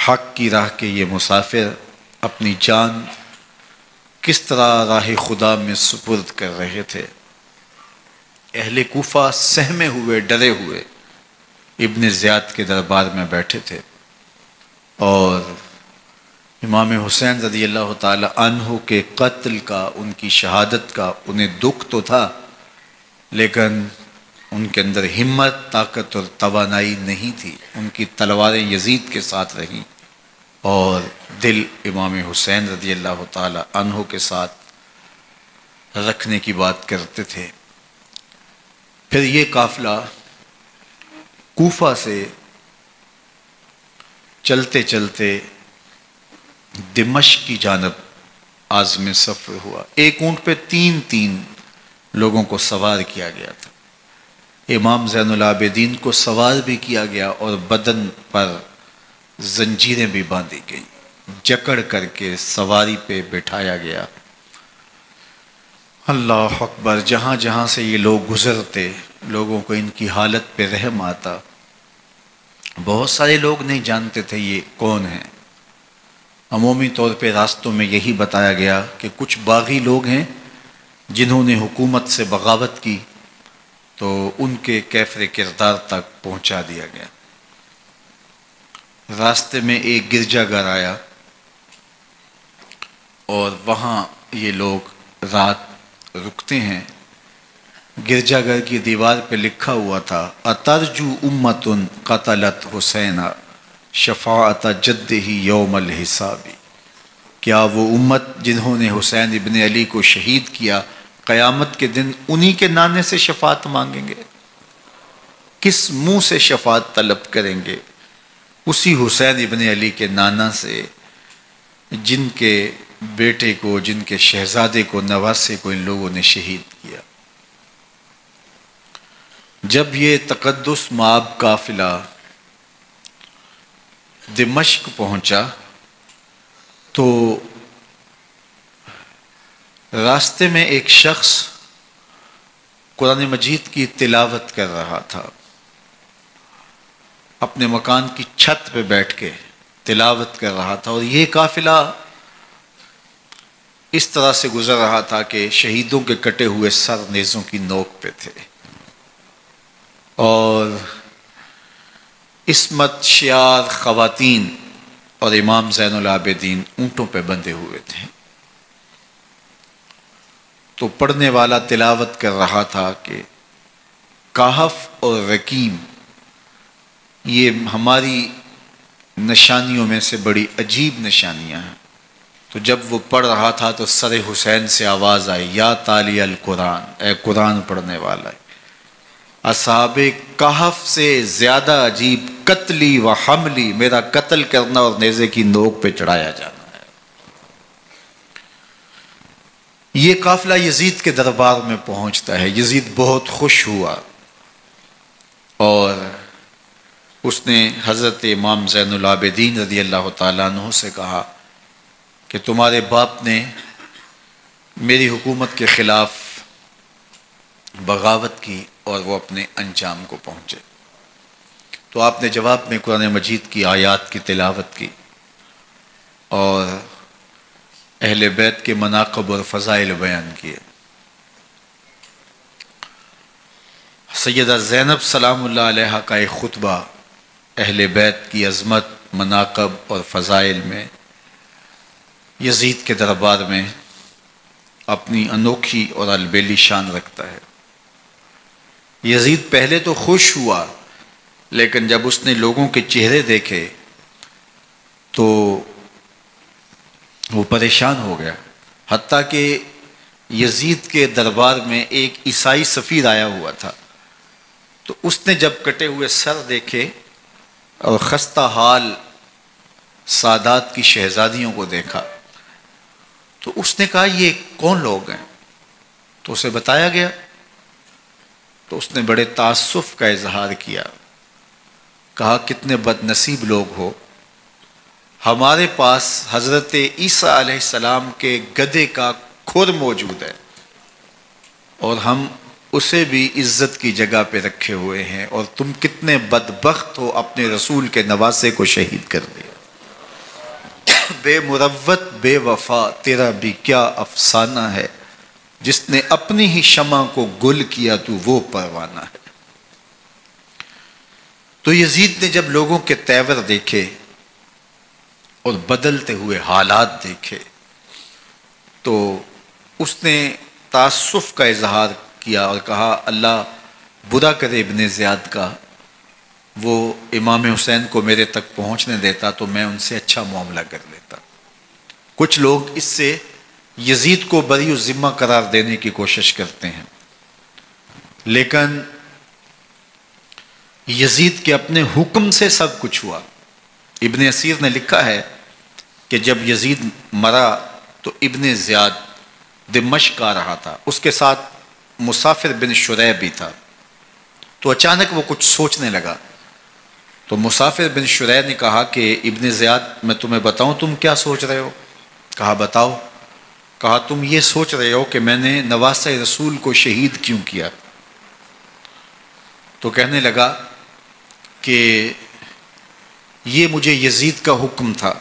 حق کی راہ کے یہ مسافر اپنی جان کس طرح راہ خدا میں سپرد کر رہے تھے۔ اہل کوفہ سہمے ہوئے، ڈرے ہوئے ابن زیاد کے دربار میں بیٹھے تھے، اور امام حسین رضی اللہ تعالی عنہ کے قتل کا، ان کی شہادت کا انہیں دکھ تو تھا، لیکن ان کے اندر ہمت، طاقت اور توانائی نہیں تھی۔ ان کی تلواریں یزید کے ساتھ رہیں اور دل امام حسین رضی اللہ تعالی عنہ کے ساتھ رکھنے کی بات کرتے تھے۔ پھر یہ قافلہ کوفہ سے چلتے چلتے دمشق کی جانب عازم سفر ہوا۔ ایک اونٹ پہ تین لوگوں کو سوار کیا گیا تھا۔ امام زین العابدین کو سوار بھی کیا گیا اور بدن پر زنجیریں بھی باندھی گئیں، جکڑ کر کے سواری پہ بٹھایا گیا۔ اللہ اکبر! جہاں جہاں سے یہ لوگ گزرتے، لوگوں کو ان کی حالت پہ رحم آتا۔ بہت سارے لوگ نہیں جانتے تھے یہ کون ہیں۔ عمومی طور پہ راستوں میں یہی بتایا گیا کہ کچھ باغی لوگ ہیں جنہوں نے حکومت سے بغاوت کی، تو ان کے کیفر کردار تک پہنچا دیا گیا۔ راستے میں ایک گرجا گھر آیا اور وہاں یہ لوگ رات رکتے ہیں۔ گرجا گھر کی دیوار پہ لکھا ہوا تھا: اترجو امت قتلت حسین شفاعت جدہ یوم الحساب۔ کیا وہ امت جنہوں نے حسین ابن علی کو شہید کیا، قیامت کے دن انہی کے نانے سے شفاعت مانگیں گے؟ کس منہ سے شفاعت طلب کریں گے؟ اسی حسین ابن علی کے نانا سے، جن کے بیٹے کو، جن کے شہزادے کو، نواسے کو ان لوگوں نے شہید کیا۔ جب یہ تقدس مآب قافلہ دمشق پہنچا تو راستے میں ایک شخص قرآن مجید کی تلاوت کر رہا تھا۔ اپنے مکان کی چھت پہ بیٹھ کے تلاوت کر رہا تھا، اور یہ قافلہ اس طرح سے گزر رہا تھا کہ شہیدوں کے کٹے ہوئے سر نیزوں کی نوک پہ تھے، اور عصمت شیار خواتین اور امام زین العابدین اونٹوں پہ بندھے ہوئے تھے۔ تو پڑھنے والا تلاوت کر رہا تھا کہ کہف اور رقیم یہ ہماری نشانیوں میں سے بڑی عجیب نشانیاں ہیں۔ تو جب وہ پڑھ رہا تھا تو سر حسین سے آواز آئی: یا تالی القرآن، اے قرآن پڑھنے والا، اصحاب کہف سے زیادہ عجیب قتلی و حملی، میرا قتل کرنا اور نیزے کی نوک پہ چڑھایا جانا ہے۔ یہ قافلہ یزید کے دربار میں پہنچتا ہے۔ یزید بہت خوش ہوا اور اس نے حضرت امام زین العابدین رضی اللہ تعالیٰ عنہ سے کہا کہ تمہارے باپ نے میری حکومت کے خلاف بغاوت کی اور وہ اپنے انجام کو پہنچے۔ تو آپ نے جواب میں قرآن مجید کی آیات کی تلاوت کی اور اہل بیت کے مناقب اور فضائل بیان کیے۔ سیدہ زینب سلام اللہ علیہا کا ایک خطبہ اہل بیت کی عظمت، مناقب اور فضائل میں یزید کے دربار میں اپنی انوکھی اور البیلی شان رکھتا ہے۔ یزید پہلے تو خوش ہوا، لیکن جب اس نے لوگوں کے چہرے دیکھے تو وہ پریشان ہو گیا۔ حتیٰ کہ یزید کے دربار میں ایک عیسائی سفیر آیا ہوا تھا، تو اس نے جب کٹے ہوئے سر دیکھے اور خستہ حال سادات کی شہزادیوں کو دیکھا تو اس نے کہا یہ کون لوگ ہیں؟ تو اسے بتایا گیا، تو اس نے بڑے تاسف کا اظہار کیا، کہا کتنے بد نصیب لوگ ہو، ہمارے پاس حضرت عیسیٰ علیہ السلام کے گدھے کا کھر موجود ہے اور ہم اسے بھی عزت کی جگہ پہ رکھے ہوئے ہیں، اور تم کتنے بدبخت ہو، اپنے رسول کے نواسے کو شہید کر دیا۔ بے مروت بے وفا تیرا بھی کیا افسانہ ہے، جس نے اپنی ہی شمع کو گل کیا تو وہ پروانہ ہے۔ تو یزید نے جب لوگوں کے تیور دیکھے اور بدلتے ہوئے حالات دیکھے تو اس نے تاسف کا اظہار کیا اور کہا اللہ برا کرے ابن زیاد کا، وہ امام حسین کو میرے تک پہنچنے دیتا تو میں ان سے اچھا معاملہ کر لیتا۔ کچھ لوگ اس سے یزید کو بری الذمہ قرار دینے کی کوشش کرتے ہیں، لیکن یزید کے اپنے حکم سے سب کچھ ہوا۔ ابن اسیر نے لکھا ہے کہ جب یزید مرا تو ابن زیاد دمشق آ رہا تھا، اس کے ساتھ مسافر بن شریح بھی تھا، تو اچانک وہ کچھ سوچنے لگا۔ تو مسافر بن شریح نے کہا کہ ابن زیاد میں تمہیں بتاؤں تم کیا سوچ رہے ہو؟ کہا بتاؤ۔ کہا تم یہ سوچ رہے ہو کہ میں نے نواسہ رسول کو شہید کیوں کیا؟ تو کہنے لگا کہ یہ مجھے یزید کا حکم تھا،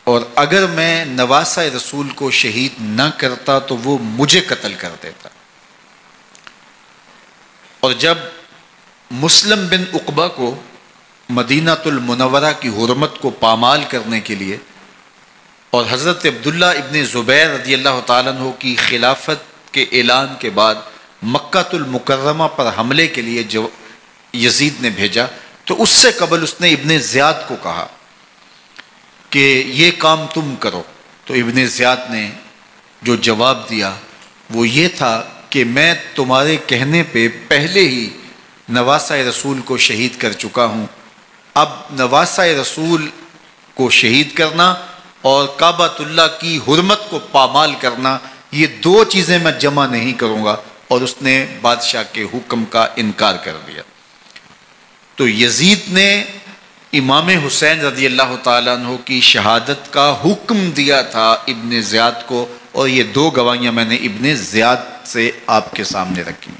اور اگر میں نواسہ رسول کو شہید نہ کرتا تو وہ مجھے قتل کر دیتا۔ اور جب مسلم بن عقبہ کو مدینہ المنورہ کی حرمت کو پامال کرنے کے لیے اور حضرت عبداللہ ابن زبیر رضی اللہ تعالیٰ عنہ کی خلافت کے اعلان کے بعد مکہ المکرمہ پر حملے کے لیے جو یزید نے بھیجا، تو اس سے قبل اس نے ابن زیاد کو کہا کہ یہ کام تم کرو۔ تو ابن زیاد نے جو جواب دیا وہ یہ تھا کہ میں تمہارے کہنے پہ پہلے ہی نواسہ رسول کو شہید کر چکا ہوں، اب نواسہ رسول کو شہید کرنا اور کعبۃ اللہ کی حرمت کو پامال کرنا، یہ دو چیزیں میں جمع نہیں کروں گا، اور اس نے بادشاہ کے حکم کا انکار کر دیا۔ تو یزید نے امام حسین رضی اللہ تعالیٰ عنہ کی شہادت کا حکم دیا تھا ابن زیاد کو، اور یہ دو گواہیاں میں نے ابن زیاد سے آپ کے سامنے رکھی۔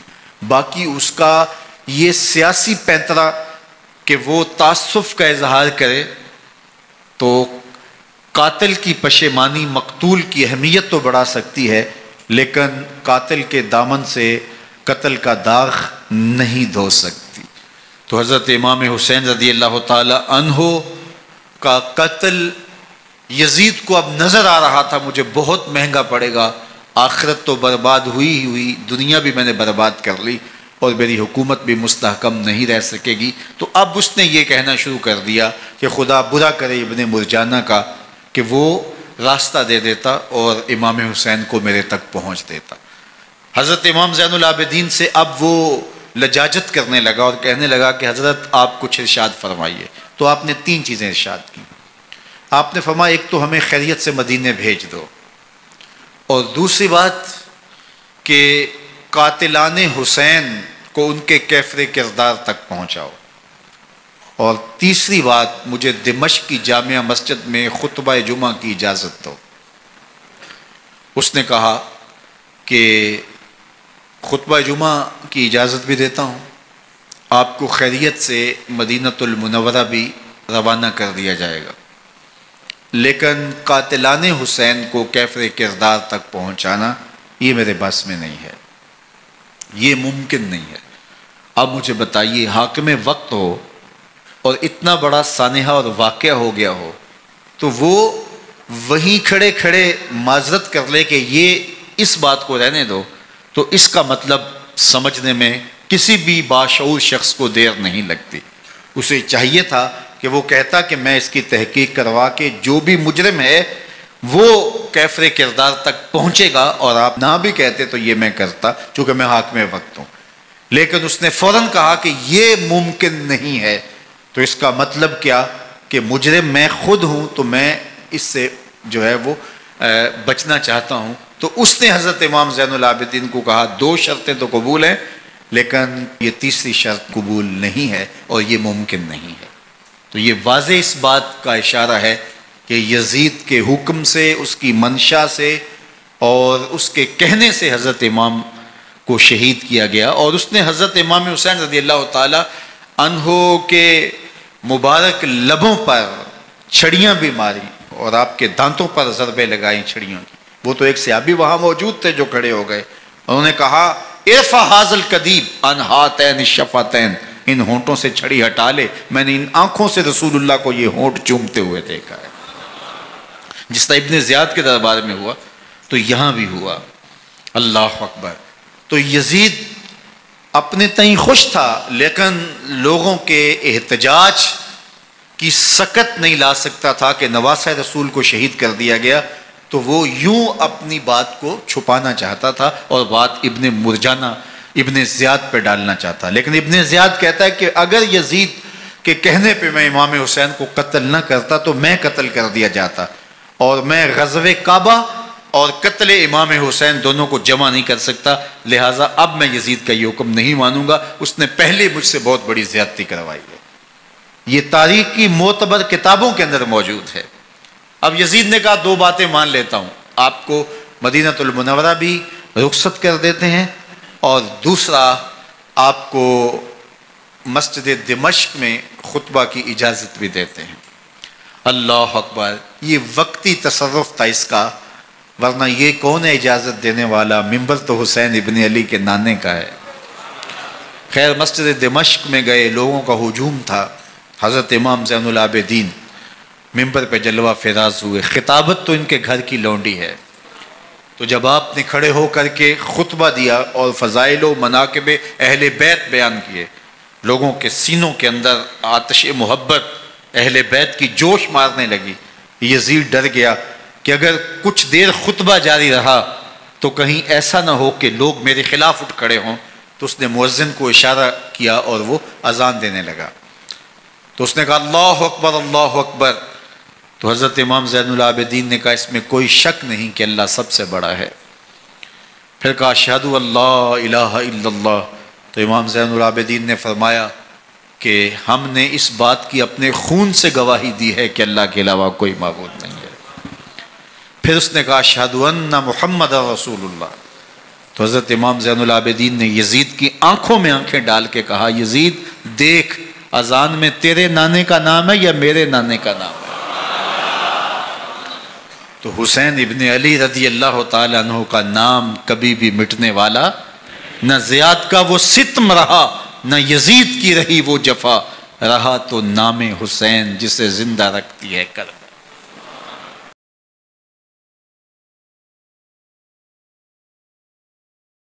باقی اس کا یہ سیاسی پینترا کہ وہ تعصب کا اظہار کرے، تو قاتل کی پشیمانی مقتول کی اہمیت تو بڑھا سکتی ہے، لیکن قاتل کے دامن سے قتل کا داغ نہیں دھو سکتی۔ تو حضرت امام حسین رضی اللہ تعالی عنہ کا قتل یزید کو اب نظر آ رہا تھا مجھے بہت مہنگا پڑے گا، آخرت تو برباد ہوئی ہی ہوئی، دنیا بھی میں نے برباد کر لی، اور میری حکومت بھی مستحکم نہیں رہ سکے گی۔ تو اب اس نے یہ کہنا شروع کر دیا کہ خدا برا کرے ابن مرجانہ کا کہ وہ راستہ دے دیتا اور امام حسین کو میرے تک پہنچ دیتا۔ حضرت امام زین العابدین سے اب وہ لجاجت کرنے لگا اور کہنے لگا کہ حضرت آپ کچھ ارشاد فرمائیے۔ تو آپ نے تین چیزیں ارشاد کی۔ آپ نے فرمایا ایک تو ہمیں خیریت سے مدینے بھیج دو، اور دوسری بات کہ قاتلان حسین کو ان کے کیفر کردار تک پہنچاؤ، اور تیسری بات مجھے دمشق کی جامعہ مسجد میں خطبہ جمعہ کی اجازت دو۔ اس نے کہا کہ خطبہ جمعہ کی اجازت بھی دیتا ہوں، آپ کو خیریت سے مدینہ المنورہ بھی روانہ کر دیا جائے گا، لیکن قاتلان حسین کو کیفر کردار تک پہنچانا یہ میرے بس میں نہیں ہے، یہ ممکن نہیں ہے۔ اب مجھے بتائیے حاکم وقت ہو اور اتنا بڑا سانحہ اور واقعہ ہو گیا ہو تو وہ وہیں کھڑے کھڑے معذرت کر لے کہ یہ اس بات کو رہنے دو، تو اس کا مطلب سمجھنے میں کسی بھی باشعور شخص کو دیر نہیں لگتی۔ اسے چاہیے تھا کہ وہ کہتا کہ میں اس کی تحقیق کروا کے جو بھی مجرم ہے وہ کیفر کردار تک پہنچے گا، اور آپ نہ بھی کہتے تو یہ میں کرتا چونکہ میں حاکم وقت ہوں۔ لیکن اس نے فوراً کہا کہ یہ ممکن نہیں ہے، تو اس کا مطلب کیا کہ مجرم میں خود ہوں، تو میں اس سے جو ہے وہ بچنا چاہتا ہوں۔ تو اس نے حضرت امام زین العابدین کو کہا دو شرطیں تو قبول ہیں، لیکن یہ تیسری شرط قبول نہیں ہے اور یہ ممکن نہیں ہے۔ تو یہ واضح اس بات کا اشارہ ہے کہ یزید کے حکم سے، اس کی منشا سے اور اس کے کہنے سے حضرت امام کو شہید کیا گیا، اور اس نے حضرت امام حسین رضی اللہ تعالی عنہ کے مبارک لبوں پر چھڑیاں بھی ماری اور آپ کے دانتوں پر ضربیں لگائیں چھڑیوں کی۔ وہ تو ایک صحابی وہاں موجود تھے جو کھڑے ہو گئے، انہوں نے کہا ارفع ھذا القدیب عن ھاتین الشفتین، ان ہونٹوں سے چھڑی ہٹا لے، میں نے ان آنکھوں سے رسول اللہ کو یہ ہونٹ چومتے ہوئے دیکھا ہے۔ جس طرح ابن زیاد کے دربار میں ہوا تو یہاں بھی ہوا۔ اللہ اکبر۔ تو یزید اپنے تئیں خوش تھا، لیکن لوگوں کے احتجاج کی سکت نہیں لا سکتا تھا کہ نواسہ رسول کو شہید کر دیا گیا، تو وہ یوں اپنی بات کو چھپانا چاہتا تھا اور بات ابن مرجانہ ابن زیاد پہ ڈالنا چاہتا۔ لیکن ابن زیاد کہتا ہے کہ اگر یزید کے کہنے پہ میں امام حسین کو قتل نہ کرتا تو میں قتل کر دیا جاتا، اور میں غزوہ کعبہ اور قتل امام حسین دونوں کو جمع نہیں کر سکتا، لہٰذا اب میں یزید کا یہ حکم نہیں مانوں گا، اس نے پہلے مجھ سے بہت بڑی زیادتی کروائی ہے۔ یہ تاریخ کی معتبر کتابوں کے اندر موجود ہے۔ اب یزید نے کہا دو باتیں مان لیتا ہوں، آپ کو مدینہ المنورہ بھی رخصت کر دیتے ہیں، اور دوسرا آپ کو مسجد دمشق میں خطبہ کی اجازت بھی دیتے ہیں۔ اللہ اکبر۔ یہ وقتی تصرف تھا اس کا، ورنہ یہ کون ہے اجازت دینے والا؟ ممبر تو حسین ابن علی کے نانے کا ہے۔ خیر مسجد دمشق میں گئے، لوگوں کا ہجوم تھا، حضرت امام زین العابدین ممبر پہ جلوہ فراز ہوئے، خطابت تو ان کے گھر کی لونڈی ہے، تو جب آپ نے کھڑے ہو کر کے خطبہ دیا اور فضائل و مناقب اہل بیت بیان کیے، لوگوں کے سینوں کے اندر آتش محبت اہل بیت کی جوش مارنے لگی۔ یزید ڈر گیا کہ اگر کچھ دیر خطبہ جاری رہا تو کہیں ایسا نہ ہو کہ لوگ میرے خلاف اٹھ کھڑے ہوں، تو اس نے مؤذن کو اشارہ کیا اور وہ اذان دینے لگا۔ تو اس نے کہا اللہ اکبر اللہ اکبر، تو حضرت امام زین العابدین نے کہا اس میں کوئی شک نہیں کہ اللہ سب سے بڑا ہے۔ پھر کہا اشہد اللہ الہ الا اللہ، تو امام زین العابدین نے فرمایا کہ ہم نے اس بات کی اپنے خون سے گواہی دی ہے کہ اللہ کے علاوہ کوئی معبود نہیں ہے۔ پھر اس نے کہا اشہد ان محمد رسول اللہ، تو حضرت امام زین العابدین نے یزید کی آنکھوں میں آنکھیں ڈال کے کہا یزید دیکھ، اذان میں تیرے نانے کا نام ہے یا میرے نانے کا نام ہے؟ تو حسین ابن علی رضی اللہ تعالیٰ عنہ کا نام کبھی بھی مٹنے والا نہ زیاد کا وہ ستم رہا، نہ یزید کی رہی وہ جفا، رہا تو نام حسین جسے زندہ رکھتی ہے کرم۔